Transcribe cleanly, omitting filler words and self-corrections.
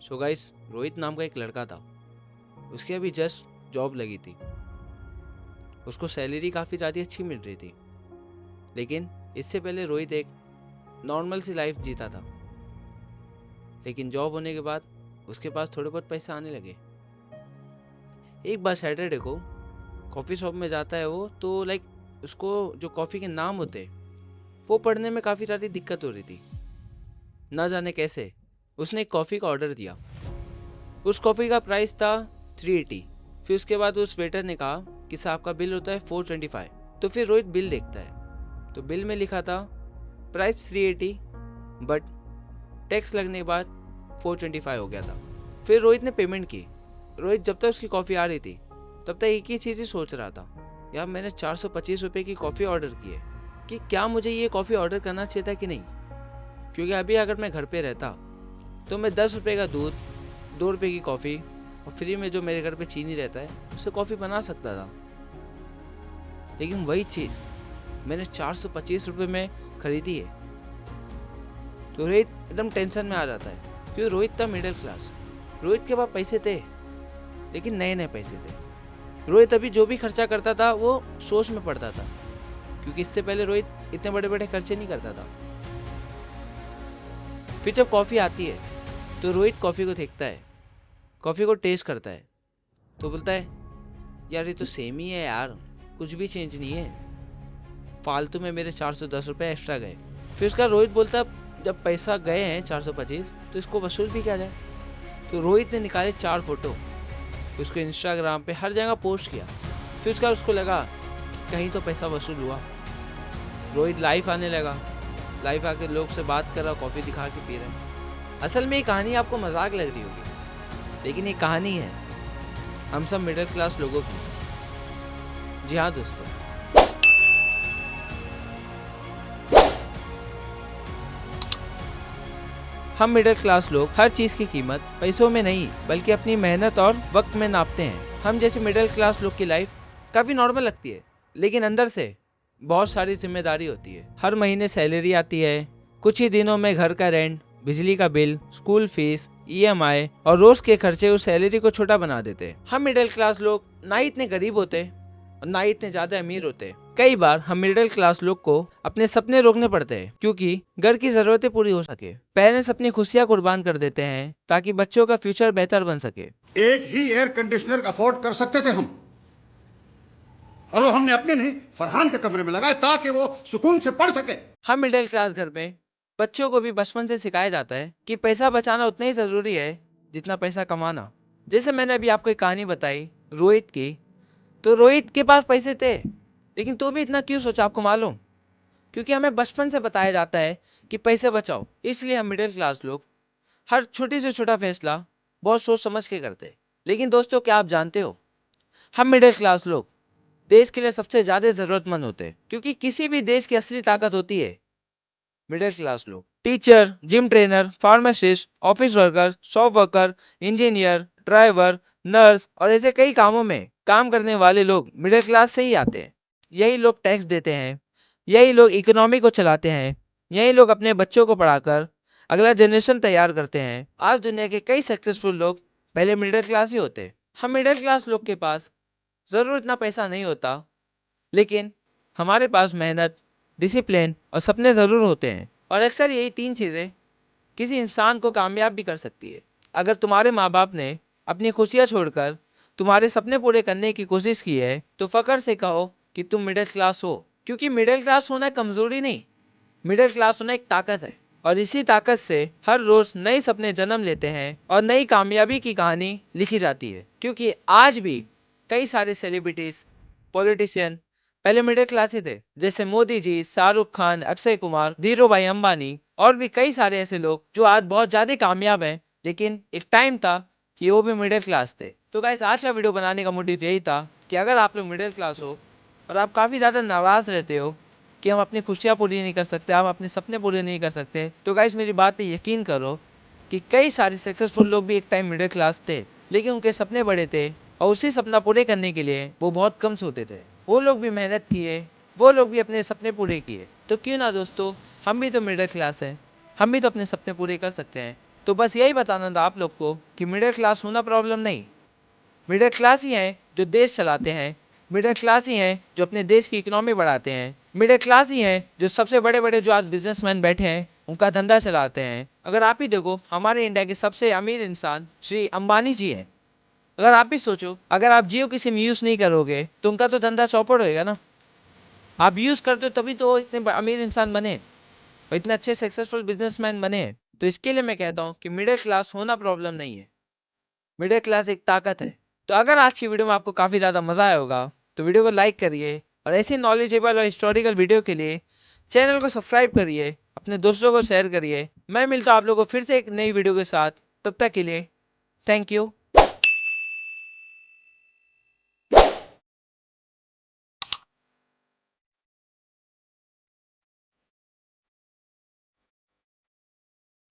So guys, Rohit नाम का एक लड़का था। उसकी अभी जस्ट जॉब लगी थी। उसको सैलरी काफ़ी ज़्यादा अच्छी मिल रही थी। लेकिन इससे पहले रोहित एक नॉर्मल सी लाइफ जीता था। लेकिन जॉब होने के बाद उसके पास थोड़े बहुत पैसे आने लगे। एक बार सैटरडे को कॉफ़ी शॉप में जाता है वो, तो उसको जो कॉफ़ी के नाम होते वो पढ़ने में काफ़ी ज़्यादा दिक्कत हो रही थी। ना जाने कैसे उसने एक कॉफ़ी का ऑर्डर दिया। उस कॉफ़ी का प्राइस था 380। फिर उसके बाद उस वेटर ने कहा कि साहब का बिल होता है 425। तो फिर रोहित बिल देखता है, तो बिल में लिखा था प्राइस 380 बट टैक्स लगने के बाद 425 हो गया था। फिर रोहित ने पेमेंट की। रोहित जब तक उसकी कॉफ़ी आ रही थी तब तक एक ही चीज़ ही सोच रहा था, यार मैंने 425 रुपये की कॉफ़ी ऑर्डर की है कि क्या मुझे ये कॉफ़ी ऑर्डर करना चाहिए था कि नहीं। क्योंकि अभी अगर मैं घर पे रहता तो मैं 10 रुपये का दूध, 2 रुपये की कॉफ़ी और फ्री में जो मेरे घर पे चीनी रहता है उससे कॉफ़ी बना सकता था। लेकिन वही चीज़ मैंने 425 रुपये में खरीदी है। तो रोहित एकदम टेंशन में आ जाता है, क्योंकि रोहित था मिडिल क्लास। रोहित के पास पैसे थे, लेकिन नए नए पैसे थे। रोहित अभी जो भी खर्चा करता था वो सोच में पड़ता था, क्योंकि इससे पहले रोहित इतने बड़े बड़े खर्चे नहीं करता था। फिर जब कॉफ़ी आती है तो रोहित कॉफ़ी को देखता है, कॉफ़ी को टेस्ट करता है, तो बोलता है यार ये तो सेम ही है यार, कुछ भी चेंज नहीं है। फालतू में मेरे 410 रुपये एक्स्ट्रा गए। फिर उसका रोहित बोलता जब पैसा गए हैं 425 तो इसको वसूल भी किया जाए। तो रोहित ने निकाले 4 फोटो, उसको इंस्टाग्राम पे हर जगह पोस्ट किया। फिर उसको लगा कहीं तो पैसा वसूल हुआ। रोहित लाइव आने लगा, लाइव आके लोग से बात कर रहा, कॉफ़ी दिखा के पी रहा है। असल में ये कहानी आपको मजाक लग रही होगी, लेकिन ये कहानी है हम सब मिडिल क्लास लोगों की। जी हाँ दोस्तों, हम मिडिल क्लास लोग हर चीज की कीमत पैसों में नहीं बल्कि अपनी मेहनत और वक्त में नापते हैं। हम जैसे मिडिल क्लास लोग की लाइफ काफी नॉर्मल लगती है, लेकिन अंदर से बहुत सारी जिम्मेदारी होती है। हर महीने सैलरी आती है, कुछ ही दिनों में घर का रेंट, बिजली का बिल, स्कूल फीस, ईएमआई और रोज के खर्चे उस सैलरी को छोटा बना देते हैं। हम मिडिल क्लास लोग ना ही इतने गरीब होते और ना ही इतने ज्यादा अमीर होते। कई बार हम मिडिल क्लास लोग को अपने सपने रोकने पड़ते हैं, क्योंकि घर की जरूरतें पूरी हो सके। पेरेंट्स अपनी खुशियां कुर्बान कर देते हैं ताकि बच्चों का फ्यूचर बेहतर बन सके। एक ही एयर कंडीशनर अफोर्ड कर सकते थे हम, और वो हमने अपने नहीं फरहान के कमरे में लगाए ताकि वो सुकून से पढ़ सके। हम मिडिल क्लास घर में बच्चों को भी बचपन से सिखाया जाता है कि पैसा बचाना उतना ही जरूरी है जितना पैसा कमाना। जैसे मैंने अभी आपको एक कहानी बताई रोहित की, तो रोहित के पास पैसे थे, लेकिन तो भी इतना क्यों सोचा आपको मालूम? क्योंकि हमें बचपन से बताया जाता है कि पैसे बचाओ। इसलिए हम मिडिल क्लास लोग हर छोटी से छोटा फैसला बहुत सोच समझ के करते हैं। लेकिन दोस्तों, क्या आप जानते हो, हम मिडिल क्लास लोग देश के लिए सबसे ज्यादा जरूरतमंद होते हैं, क्योंकि किसी भी देश की असली ताकत होती है मिडिल क्लास लोग। Teacher, gym trainer, pharmacist, office worker, shop worker, engineer, driver, nurse और ऐसे कई कामों में काम करने वाले लोग मिडिल क्लास से ही आते हैं। यही लोग टैक्स देते हैं, यही लोग इकोनॉमी को चलाते हैं, यही लोग अपने बच्चों को पढ़ाकर अगला जनरेशन तैयार करते हैं। आज दुनिया के कई सक्सेसफुल लोग पहले मिडिल क्लास ही होते हैं। हम मिडिल क्लास लोग के पास जरूर इतना पैसा नहीं होता, लेकिन हमारे पास मेहनत, डिसिप्लिन और सपने ज़रूर होते हैं। और अक्सर यही 3 चीज़ें किसी इंसान को कामयाब भी कर सकती है। अगर तुम्हारे माँ बाप ने अपनी खुशियाँ छोड़कर तुम्हारे सपने पूरे करने की कोशिश की है, तो फ़ख्र से कहो कि तुम मिडिल क्लास हो। क्योंकि मिडिल क्लास होना कमज़ोरी नहीं, मिडिल क्लास होना एक ताकत है। और इसी ताकत से हर रोज़ नए सपने जन्म लेते हैं और नई कामयाबी की कहानी लिखी जाती है। क्योंकि आज भी कई सारे सेलिब्रिटीज़, पॉलिटिशियन पहले मिडिल क्लास ही थे, जैसे मोदी जी, शाहरुख खान, अक्षय कुमार, धीरू भाई अंबानी और भी कई सारे ऐसे लोग जो आज बहुत ज़्यादा कामयाब हैं। लेकिन एक टाइम था कि वो भी मिडिल क्लास थे। तो गाइस, आज का वीडियो बनाने का मोटिव यही था कि अगर आप लोग मिडिल क्लास हो और आप काफ़ी ज़्यादा नाराज़ रहते हो कि हम अपनी खुशियाँ पूरी नहीं कर सकते, हम अपने सपने पूरे नहीं कर सकते, तो गाइस मेरी बात पे यकीन करो कि कई सारे सक्सेसफुल लोग भी एक टाइम मिडिल क्लास थे, लेकिन उनके सपने बड़े थे और उसी सपना पूरे करने के लिए वो बहुत कम सोते थे। वो लोग भी मेहनत किए, वो लोग भी अपने सपने पूरे किए। तो क्यों ना दोस्तों, हम भी तो मिडिल क्लास हैं, हम भी तो अपने सपने पूरे कर सकते हैं। तो बस यही बताना था आप लोग को कि मिडिल क्लास होना प्रॉब्लम नहीं, मिडिल क्लास ही हैं जो देश चलाते हैं, मिडिल क्लास ही हैं जो अपने देश की इकोनॉमी बढ़ाते हैं, मिडिल क्लास ही हैं जो सबसे बड़े बड़े जो आज बिजनेसमैन बैठे हैं उनका धंधा चलाते हैं। अगर आप ही देखो, हमारे इंडिया के सबसे अमीर इंसान श्री अंबानी जी हैं। अगर आप भी सोचो, अगर आप जियो की सिम यूज़ नहीं करोगे तो उनका तो धंधा चौपट होएगा ना। आप यूज़ करते हो तभी तो इतने अमीर इंसान बने और इतने अच्छे सक्सेसफुल बिजनेसमैन बने। तो इसके लिए मैं कहता हूँ कि मिडिल क्लास होना प्रॉब्लम नहीं है, मिडिल क्लास एक ताकत है। तो अगर आज की वीडियो में आपको काफ़ी ज़्यादा मज़ा आया होगा तो वीडियो को लाइक करिए और ऐसे नॉलेजेबल और हिस्टोरिकल वीडियो के लिए चैनल को सब्सक्राइब करिए, अपने दोस्तों को शेयर करिए। मैं मिलता हूँ आप लोगों को फिर से एक नई वीडियो के साथ, तब तक के लिए थैंक यू।